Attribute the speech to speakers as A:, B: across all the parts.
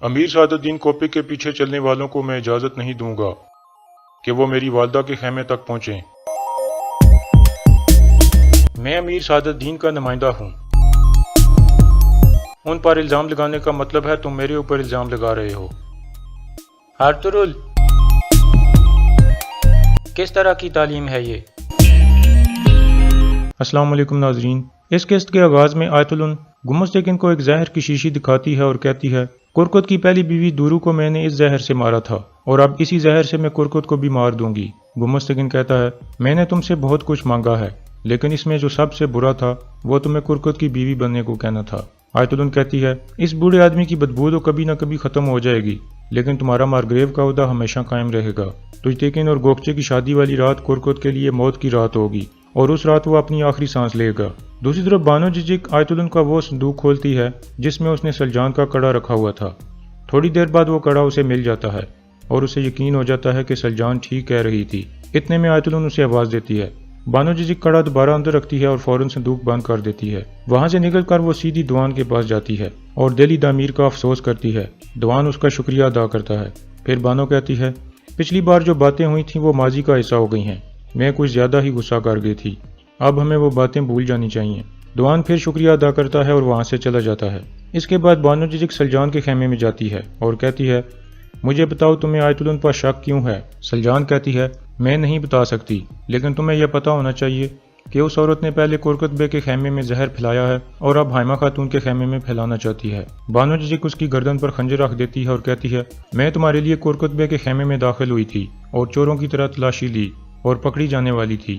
A: امیر سعادالدین copy کے پیچھے چلنے والوں کو میں اجازت نہیں دوں گا کہ وہ میری والدہ کے خیمے تک پہنچیں۔ میں امیر سعادالدین کا نمائندہ ہوں۔ ان پر الزام لگانے کا مطلب ہے تم میرے اوپر الزام لگا رہے ہو۔ ارطغرل، کس طرح کی تعلیم ہے یہ؟ السلام علیکم ناظرین، اس قسط کے آغاز میں آیت الن گمستکن کو ایک زہر کی شیشی دکھاتی ہے اور کہتی ہے کرکت کی پہلی بیوی دورو کو میں نے اس زہر سے مارا تھا اور اب اسی زہر سے میں کرکت کو بھی مار دوں گی۔ گمستکن کہتا ہے میں نے تم سے بہت کچھ مانگا ہے، لیکن اس میں جو سب سے برا تھا وہ تمہیں کرکت کی بیوی بننے کو کہنا تھا۔ آیت الن کہتی ہے اس بوڑھے آدمی کی بدبو تو کبھی نہ کبھی ختم ہو جائے گی، لیکن تمہارا مارگریو کا عہدہ ہمیشہ قائم رہے گا۔ تجتیکن اور گوکچے کی شادی والی رات کرکت کے لیے موت کی رات ہوگی اور اس رات وہ اپنی آخری سانس لے گا۔ دوسری طرف بانو ججک آیت الن کا وہ صندوق کھولتی ہے جس میں اس نے سلجان کا کڑا رکھا ہوا تھا۔ تھوڑی دیر بعد وہ کڑا اسے مل جاتا ہے اور اسے یقین ہو جاتا ہے کہ سلجان ٹھیک کہہ رہی تھی۔ اتنے میں آیت الن اسے آواز دیتی ہے۔ بانو ججک کڑا دوبارہ اندر رکھتی ہے اور فوراً صندوق بند کر دیتی ہے۔ وہاں سے نکل کر وہ سیدھی دوان کے پاس جاتی ہے اور دلی دامیر کا افسوس کرتی ہے۔ دوان اس کا شکریہ ادا کرتا ہے۔ پھر بانو کہتی ہے پچھلی بار جو باتیں ہوئی تھیں وہ ماضی کا حصہ ہو گئی ہیں، میں کچھ زیادہ ہی غصہ کر گئی تھی، اب ہمیں وہ باتیں بھول جانی چاہیے۔ دوان پھر شکریہ ادا کرتا ہے اور وہاں سے چلا جاتا ہے۔ اس کے بعد بانو ججک سلجان کے خیمے میں جاتی ہے اور کہتی ہے مجھے بتاؤ تمہیں آیت الن پر شک کیوں ہے؟ سلجان کہتی ہے میں نہیں بتا سکتی، لیکن تمہیں یہ پتا ہونا چاہیے کہ اس عورت نے پہلے کرکت بے کے خیمے میں زہر پھیلایا ہے اور اب حائمہ خاتون کے خیمے میں پھیلانا چاہتی ہے۔ بانو ججک اس کی گردن پر خنجر رکھ دیتی ہے اور کہتی ہے میں تمہارے لیے کرکت بے کے خیمے میں داخل ہوئی تھی اور چوروں کی طرح تلاشی لی اور پکڑی جانے والی تھی۔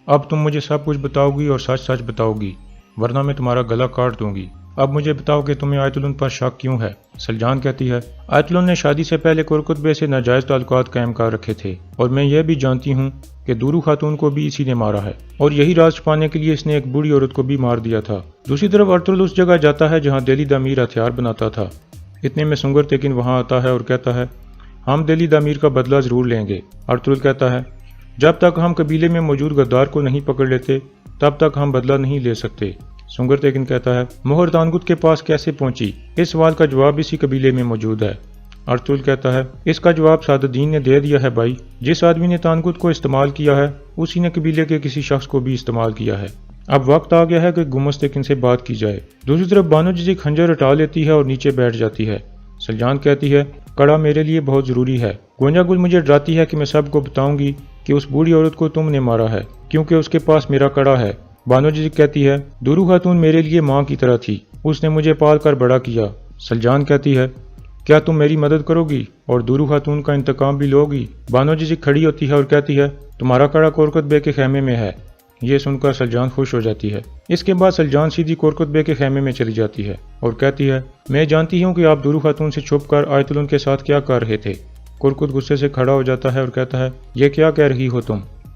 A: اب تم مجھے سب کچھ بتاؤ گی اور سچ سچ بتاؤ گی، ورنہ میں تمہارا گلا کاٹ دوں گی۔ اب مجھے بتاؤ کہ تمہیں آیت الن پر شک کیوں ہے؟ سلجان کہتی ہے آیت الن نے شادی سے پہلے کرکت بے سے ناجائز تعلقات قائم کر رکھے تھے اور میں یہ بھی جانتی ہوں کہ دورو خاتون کو بھی اسی نے مارا ہے اور یہی راز چھپانے کے لیے اس نے ایک بوڑھی عورت کو بھی مار دیا تھا۔ دوسری طرف ارطغرل اس جگہ جاتا ہے جہاں دلی دامیر ہتھیار بناتا تھا۔ اتنے میں سنگر تیکن وہاں آتا ہے اور کہتا ہے ہم دلی دامیر کا بدلہ ضرور لیں گے۔ ارطغرل کہتا ہے جب تک ہم قبیلے میں موجود غدار کو نہیں پکڑ لیتے تب تک ہم بدلہ نہیں لے سکتے۔ سنگر تیکن کہتا ہے مہر تانگت کے پاس کیسے پہنچی؟ اس سوال کا جواب اسی قبیلے میں موجود ہے۔ ارطغرل کہتا ہے اس کا جواب سعادالدین نے دے دیا ہے بھائی، جس آدمی نے تانگت کو استعمال کیا ہے اسی نے قبیلے کے کسی شخص کو بھی استعمال کیا ہے۔ اب وقت آ گیا ہے کہ گمستکن سے بات کی جائے۔ دوسری طرف بانو ججک خنجر ہٹا لیتی ہے اور نیچے بیٹھ جاتی ہے۔ سلجان کہتی ہے کڑا میرے لیے بہت ضروری ہے۔ گونجا گل مجھے ڈراتی ہے کہ میں سب کو بتاؤں گی کہ اس بوڑھی عورت کو تم نے مارا ہے کیونکہ اس کے پاس میرا کڑا ہے۔ بانو ججک کہتی ہے دورو خاتون میرے لیے ماں کی طرح تھی، اس نے مجھے پال کر بڑا کیا۔ سلجان کہتی ہے کیا تم میری مدد کرو گی اور دورو خاتون کا انتقام بھی لو گی؟ بانو ججک کھڑی ہوتی ہے اور کہتی ہے تمہارا کڑا کرکت بے کے خیمے میں ہے۔ یہ سن کر سلجان خوش ہو جاتی ہے۔ اس کے بعد سلجان سیدھی کرکت بے کے خیمے میں چلی جاتی ہے اور کہتی ہے میں جانتی ہوں کہ آپ دورو خاتون سے چھپ کر آیت الن کے ساتھ کیا کر رہے تھے۔ کرکت غصے سے کھڑا ہو جاتا ہے اور کہتا ہے یہ کیا کہہ رہی ہو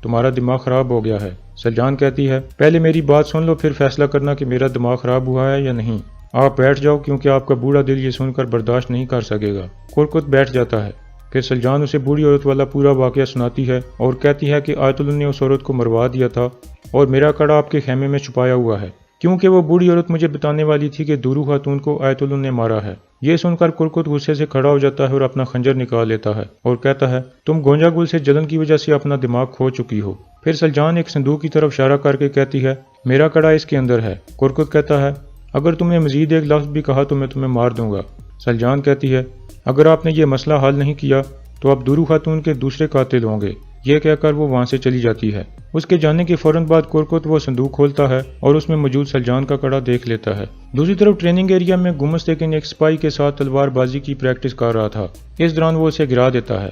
A: تمہارا دماغ خراب ہو گیا ہے۔ سلجان کہتی ہے پہلے میری بات سن لو پھر فیصلہ کرنا کہ میرا دماغ خراب ہوا ہے یا نہیں۔ آپ بیٹھ جاؤ کیونکہ آپ کا بوڑھا دل یہ سن کر برداشت نہیں کر سکے گا۔ کرکت بیٹھ جاتا ہے۔ پھر سلجان اسے بوڑھی عورت والا پورا واقعہ سناتی ہے اور کہتی ہے کہ آیت الن نے اس عورت کو مروا دیا تھا اور میرا کڑا آپ کے خیمے میں چھپایا ہوا ہے کیونکہ وہ بوڑھی عورت مجھے بتانے والی تھی کہ دورو خاتون کو آیت الن نے مارا ہے۔ یہ سن کر کرکت غصے سے کھڑا ہو جاتا ہے اور اپنا خنجر نکال لیتا ہے اور کہتا ہے تم گونجا گل سے جلن کی وجہ سے اپنا دماغ کھو چکی ہو۔ پھر سلجان ایک صندوق کی طرف اشارہ کر کے کہتی ہے میرا کڑا اس کے اندر ہے۔ کرکت کہتا ہے اگر تم نے مزید ایک لفظ بھی کہا تو میں تمہیں مار دوں گا۔ سلجان کہتی ہے اگر آپ نے یہ مسئلہ حل نہیں کیا تو اب دورو خاتون کے دوسرے قاتل ہوں گے۔ یہ کہہ کر وہ وہاں سے چلی جاتی ہے۔ اس کے جانے کے فوراً بعد کرکت وہ صندوق کھولتا ہے اور اس میں موجود سلجان کا کڑا دیکھ لیتا ہے۔ دوسری طرف ٹریننگ ایریا میں گمستکن ایک سپاہی کے ساتھ تلوار بازی کی پریکٹس کر رہا تھا۔ اس دوران وہ اسے گرا دیتا ہے۔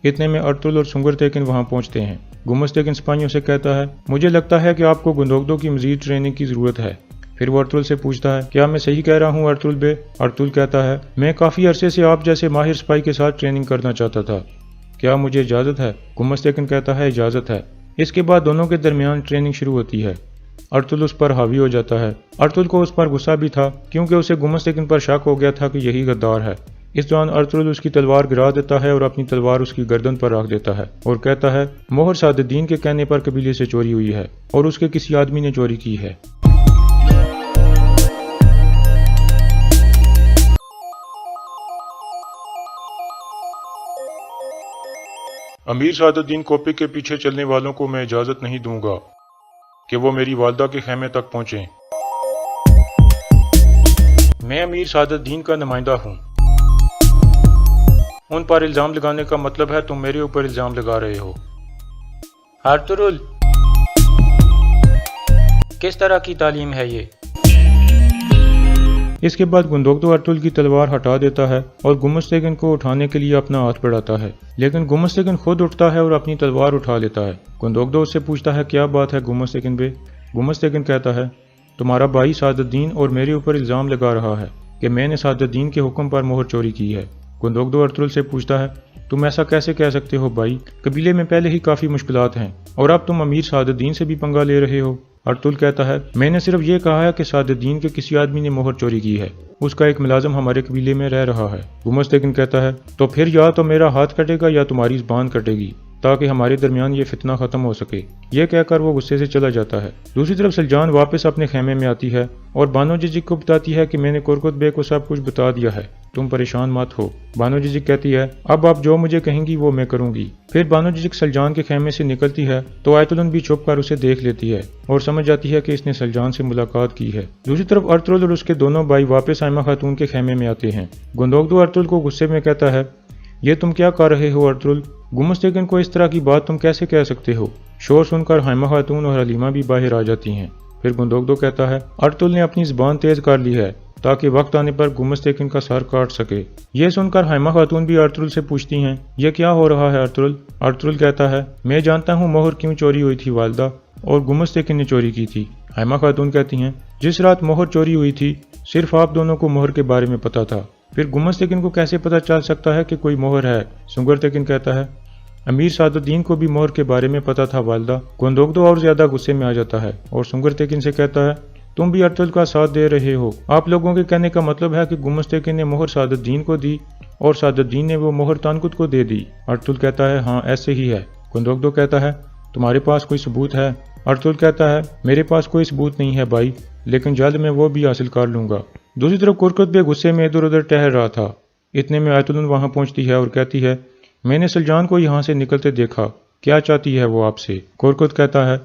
A: اتنے میں ارطغرل اور سنگر تیکن وہاں پہنچتے ہیں۔ گمستکن سپاہیوں سے کہتا ہے مجھے لگتا ہے کہ آپ کو گندوگدو کی مزید ٹریننگ کی ضرورت ہے۔ پھر وہ ارطغرل سے پوچھتا ہے کیا میں صحیح کہہ رہا ہوں ارطغرل بے؟ ارطغرل کہتا ہے میں کافی عرصے سے آپ جیسے ماہر سپاہی کے ساتھ ٹریننگ کرنا چاہتا تھا، کیا مجھے اجازت ہے؟ گمستکن کہتا ہے اجازت ہے۔ اس کے بعد دونوں کے درمیان ٹریننگ شروع ہوتی ہے۔ ارطغرل اس پر حاوی ہو جاتا ہے۔ ارطغرل کو اس پر غصہ بھی تھا کیونکہ اسے گمستکن پر شک ہو گیا تھا کہ یہی غدار ہے۔ اس دوران ارطغرل اس کی تلوار گرا دیتا ہے اور اپنی تلوار اس کی گردن پر رکھ دیتا ہے اور کہتا ہے مہر سعادالدین کے کہنے پر قبیلے سے چوری ہوئی ہے اور اس کے کسی آدمی نے چوری کی ہے۔ امیر سعادت الدین کوپی کے پیچھے چلنے والوں کو میں اجازت نہیں دوں گا کہ وہ میری والدہ کے خیمے تک پہنچیں۔ میں امیر سعادت الدین کا نمائندہ ہوں۔ ان پر الزام لگانے کا مطلب ہے تم میرے اوپر الزام لگا رہے ہو۔ ارطغرل، کس طرح کی تعلیم ہے یہ؟ اس کے بعد گندوگدو ارطغرل کی تلوار ہٹا دیتا ہے اور گمستگن کو اٹھانے کے لیے اپنا ہاتھ بڑھاتا ہے، لیکن گمستگن خود اٹھتا ہے اور اپنی تلوار اٹھا لیتا ہے۔ گندوگدو اس سے پوچھتا ہے کیا بات ہے گمستگن بے؟ گمستگن کہتا ہے تمہارا بھائی سعادت الدین اور میرے اوپر الزام لگا رہا ہے کہ میں نے سعادت الدین کے حکم پر مہر چوری کی ہے۔ گندوگدو ارطغرل سے پوچھتا ہے تم ایسا کیسے کہہ سکتے ہو بھائی؟ قبیلے میں پہلے ہی کافی مشکلات ہیں اور اب تم امیر سعادت الدین سے بھی پنگا لے رہے ہو۔ ارطغرل کہتا ہے میں نے صرف یہ کہا ہے کہ سعادت الدین کے کسی آدمی نے مہر چوری کی ہے، اس کا ایک ملازم ہمارے قبیلے میں رہ رہا ہے۔ گمستگن کہتا ہے تو پھر یا تو میرا ہاتھ کٹے گا یا تمہاری زبان کٹے گی تاکہ ہمارے درمیان یہ فتنہ ختم ہو سکے۔ یہ کہہ کر وہ غصے سے چلا جاتا ہے۔ دوسری طرف سلجان واپس اپنے خیمے میں آتی ہے اور بانو ججک کو بتاتی ہے کہ میں نے کرکت بے کو سب کچھ بتا دیا ہے، تم پریشان مت ہو۔ بانو ججک کہتی ہے اب آپ جو مجھے کہیں گی وہ میں کروں گی۔ پھر بانو ججک سلجان کے خیمے سے نکلتی ہے تو آیت الن بھی چھپ کر اسے دیکھ لیتی ہے اور سمجھ جاتی ہے کہ اس نے سلجان سے ملاقات کی ہے۔ دوسری طرف ارطغرل اور اس کے دونوں بھائی واپس حائمہ خاتون کے خیمے میں آتے ہیں۔ گندوگدو ارطغرل کو غصے میں کہتا ہے یہ تم کیا کر رہے ہو ارطغرل؟ گمستگن کو اس طرح کی بات تم کیسے کہہ سکتے ہو؟ شور سن کر حائمہ خاتون اور حلیمہ بھی باہر آ جاتی ہیں۔ پھر گندوگدو کہتا ہے ارطغرل نے اپنی زبان تیز کر لی ہے تاکہ وقت آنے پر گمستگن کا سر کاٹ سکے۔ یہ سن کر حائمہ خاتون بھی ارطغرل سے پوچھتی ہیں یہ کیا ہو رہا ہے ارطغرل؟ ارطغرل کہتا ہے میں جانتا ہوں مہر کیوں چوری ہوئی تھی والدہ، اور گمستگن نے چوری کی تھی۔ حائمہ خاتون کہتی ہیں جس رات مہر چوری ہوئی تھی صرف آپ دونوں کو مہر کے بارے میں پتا تھا، پھر گمستگن کو کیسے پتا چل سکتا ہے کہ کوئی مہر ہے؟ سنگرتگن کہتا ہے امیر سعادت الدین کو بھی مہر کے بارے میں پتا تھا والدہ۔ گندوگدو اور زیادہ غصے میں آ جاتا ہے اور سنگرتگن سے کہتا ہے تم بھی ارطغرل کا ساتھ دے رہے ہو۔ آپ لوگوں کے کہنے کا مطلب ہے کہ گمستگن نے مہر سعادت الدین کو دی اور سعادت الدین نے وہ مہر تانکت کو دے دی۔ ارطغرل کہتا ہے ہاں ایسے ہی ہے۔ گندوگدو کہتا ہے تمہارے پاس کوئی ثبوت ہے؟ ارطغرل کہتا ہے میرے پاس کوئی ثبوت نہیں ہے بھائی، لیکن جلد میں وہ بھی حاصل کر لوں گا۔ دوسری طرف کرکت بے غصے میں ادھر ادھر ٹہل رہا تھا، اتنے میں آیت الن وہاں پہنچتی ہے اور کہتی ہے میں نے سلجان کو یہاں سے نکلتے دیکھا، کیا چاہتی ہے وہ آپ سے؟ کرکت کہتا ہے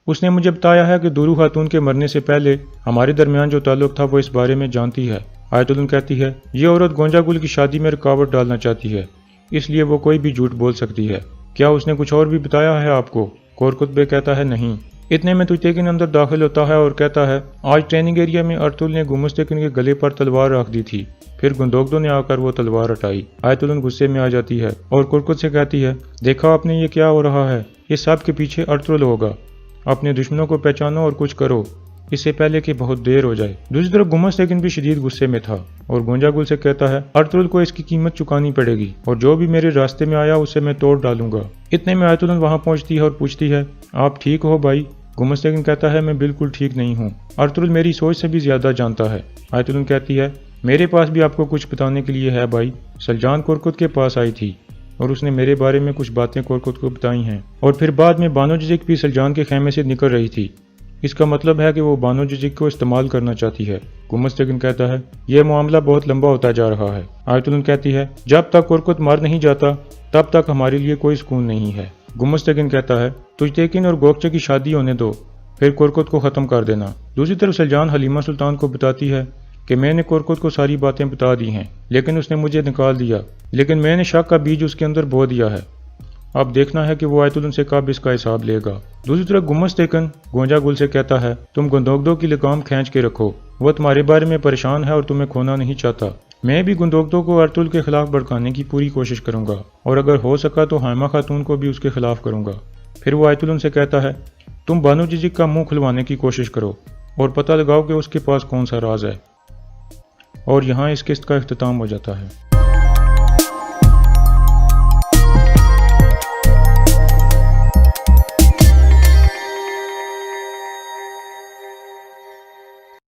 A: اس نے مجھے بتایا ہے کہ دورو خاتون کے مرنے سے پہلے ہمارے درمیان جو تعلق تھا وہ اس بارے میں جانتی ہے۔ آیت الن کہتی ہے یہ عورت گونجا گل کی شادی میں رکاوٹ ڈالنا چاہتی ہے، اس لیے وہ کوئی بھی جھوٹ بول سکتی ہے، کیا اس نے کچھ اور بھی بتایا ہے آپ کو؟ کرکت بے کہتا ہے نہیں۔ اتنے میں تیتیکن اندر داخل ہوتا ہے اور کہتا ہے آج ٹریننگ ایریا میں ارطغرل نے گمستگن کے گلے پر تلوار رکھ دی تھی، پھر گندوگدو نے آ کر وہ تلوار ہٹائی۔ آیت الن غصے میں آ جاتی ہے اور کرکت سے کہتی ہے دیکھا آپ نے یہ کیا ہو رہا ہے؟ اس سب کے پیچھے ارطغرل ہوگا، اپنے دشمنوں کو پہچانو اور کچھ کرو اس سے پہلے کہ بہت دیر ہو جائے۔ دوسری طرف گمستگن بھی شدید غصے میں تھا اور گونجا گل سے کہتا ہے ارطغرل کو اس کی قیمت چکانی پڑے گی اور جو بھی میرے راستے میں آیا اسے میں توڑ ڈالوں گا۔ اتنے میں آیت الن وہاں پہنچتی ہے اور پوچھتی ہے آپ ٹھیک ہو بھائی؟ گمستگن کہتا ہے میں بالکل ٹھیک نہیں ہوں، ارطغرل میری سوچ سے بھی زیادہ جانتا ہے۔ آیت الن کہتی ہے میرے پاس بھی آپ کو کچھ بتانے کے لیے ہے بھائی، سلجان کرکت کے پاس آئی تھی اور اس نے میرے بارے میں کچھ باتیں کرکت کو بتائی ہیں، اور پھر بعد میں بانو ججک بھی سلجان کے خیمے سے نکل رہی تھی، اس کا مطلب ہے کہ وہ بانو ججک کو استعمال کرنا چاہتی ہے۔ گمستگن کہتا ہے یہ معاملہ بہت لمبا ہوتا جا رہا ہے۔ آیت الن کہتی ہے جب تک کرکت مر نہیں جاتا تب تک ہمارے لیے کوئی سکون نہیں ہے۔ گمستگن کہتا ہے تجتیکن اور گوکچے کی شادی ہونے دو، پھر کرکت کو ختم کر دینا۔ دوسری طرف سلجان حلیمہ سلطان کو بتاتی ہے کہ میں نے کرکت کو ساری باتیں بتا دی ہیں لیکن اس نے مجھے نکال دیا، لیکن میں نے شک کا بیج اس کے اندر بو دیا ہے، اب دیکھنا ہے کہ وہ آیت الن سے کب اس کا حساب لے گا۔ دوسری طرف گمستگن گونجا گل سے کہتا ہے تم گندوگدو کی لگام کھینچ کے رکھو، وہ تمہارے بارے میں پریشان ہے اور تمہیں کھونا نہیں چاہتا۔ میں بھی گندوگدو کو ارطغرل کے خلاف بھڑکانے کی پوری کوشش کروں گا اور اگر ہو سکا تو حائمہ خاتون کو بھی اس کے خلاف کروں گا۔ پھر وہ آیت الن سے کہتا ہے تم بانو ججک کا منہ کھلوانے کی کوشش کرو اور پتہ لگاؤ کہ اس کے پاس کون سا راز ہے۔ اور یہاں اس قسط کا اختتام ہو جاتا ہے۔